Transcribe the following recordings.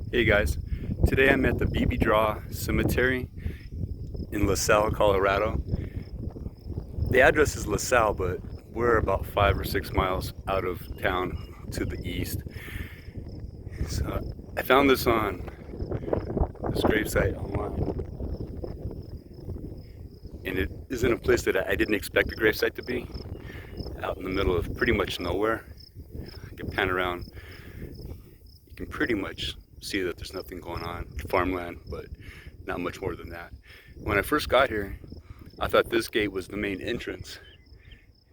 Hey guys, today I'm at the Bebe Cemetery in Salle, Colorado. The address is Salle, but we're about 5 or 6 miles out of town to the east. So I found this on this gravesite online, and it is in a place that I didn't expect the gravesite to be, out in the middle of pretty much nowhere. I can pan around, you can pretty much see that there's nothing going on, farmland, but not much more than that. When I first got here, I thought this gate was the main entrance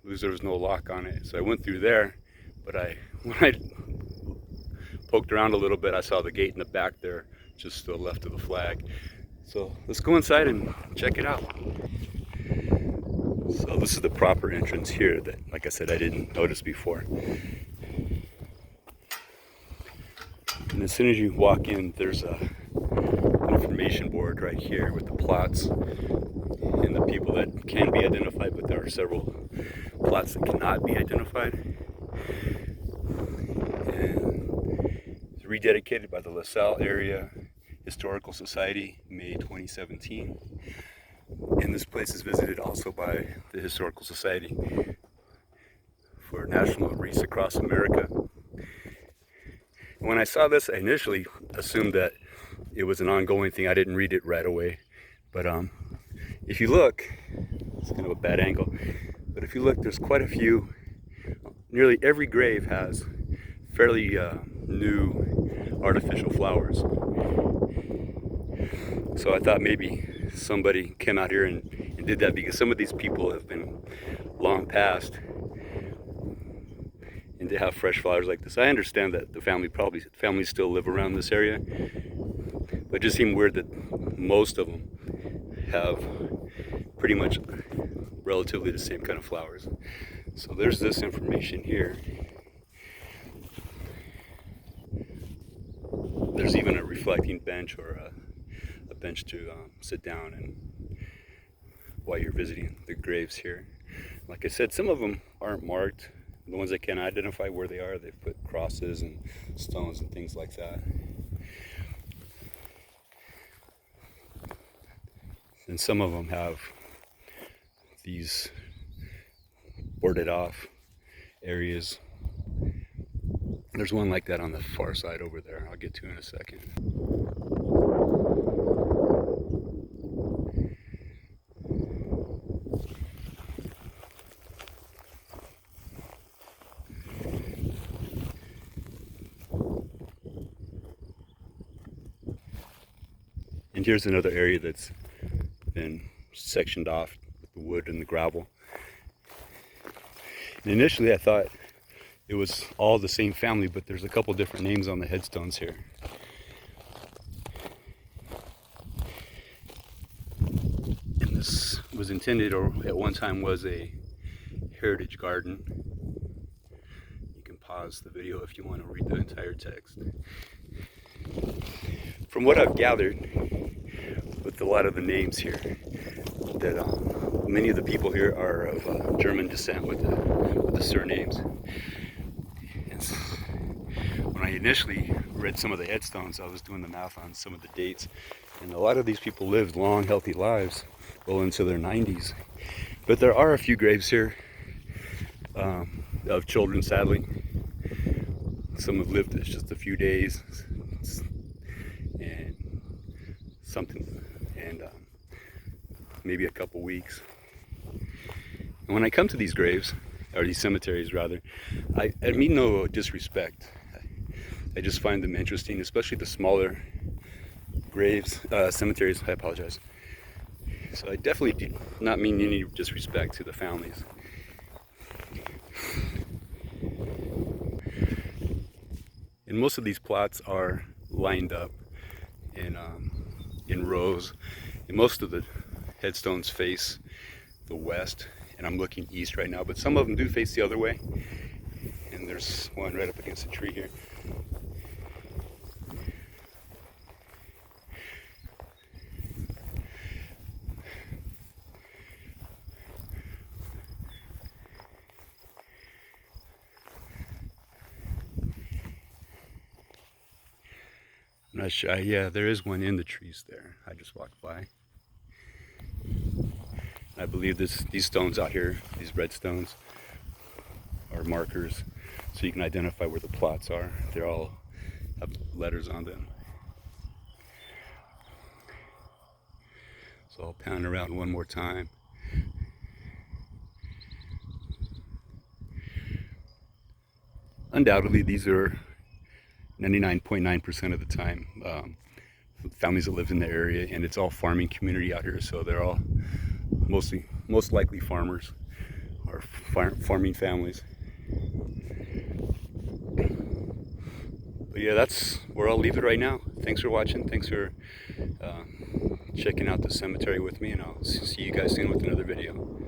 because there was no lock on it. So I went through there, but when I poked around a little bit, I saw the gate in the back there, just to the left of the flag. So let's go inside and check it out. So this is the proper entrance here that, like I said, I didn't notice before. And as soon as you walk in, there's an information board right here with the plots and the people that can be identified, but there are several plots that cannot be identified. And it's rededicated by the LaSalle Area Historical Society, May 2017. And this place is visited also by the Historical Society for National Wreaths Across America. When I saw this, I initially assumed that it was an ongoing thing. I didn't read it right away. But if you look, it's kind of a bad angle, but if you look, there's quite a few. Nearly every grave has fairly new artificial flowers. So I thought maybe somebody came out here and did that, because some of these people have been long past and they have fresh flowers like this. I understand that the families still live around this area, but it just seemed weird that most of them have pretty much relatively the same kind of flowers. So there's this information here. There's even a reflecting bench, or a bench to sit down and while you're visiting the graves here. Like I said, some of them aren't marked. The ones that can identify where they are, they've put crosses and stones and things like that. And some of them have these boarded off areas. There's one like that on the far side over there, I'll get to in a second. And here's another area that's been sectioned off with the wood and the gravel. And initially I thought it was all the same family, but there's a couple different names on the headstones here. And this was intended, or at one time was, a heritage garden. You can pause the video if you want to read the entire text. From what I've gathered with a lot of the names here, that many of the people here are of German descent with the surnames. When I initially read some of the headstones, I was doing the math on some of the dates, and a lot of these people lived long, healthy lives, well into their 90s. But there are a few graves here of children, sadly. Some have lived just a few days, and maybe a couple weeks. And when I come to these graves, or these cemeteries rather, I mean no disrespect. I just find them interesting, especially the smaller graves, cemeteries. I apologize. So I definitely do not mean any disrespect to the families. And most of these plots are lined up in rows, and most of the headstones face the west, and I'm looking east right now, but some of them do face the other way. And there's one right up against a tree here. I'm not sure. Yeah, there is one in the trees there. I just walked by. I believe these stones out here, these red stones, are markers so you can identify where the plots are. They all have letters on them. So I'll pan around one more time. Undoubtedly, these are 99.9% of the time families that live in the area, and it's all farming community out here, so they're all most likely farmers or farming families. But yeah, that's where I'll leave it right now. Thanks for watching. Thanks for checking out the cemetery with me, and I'll see you guys soon with another video.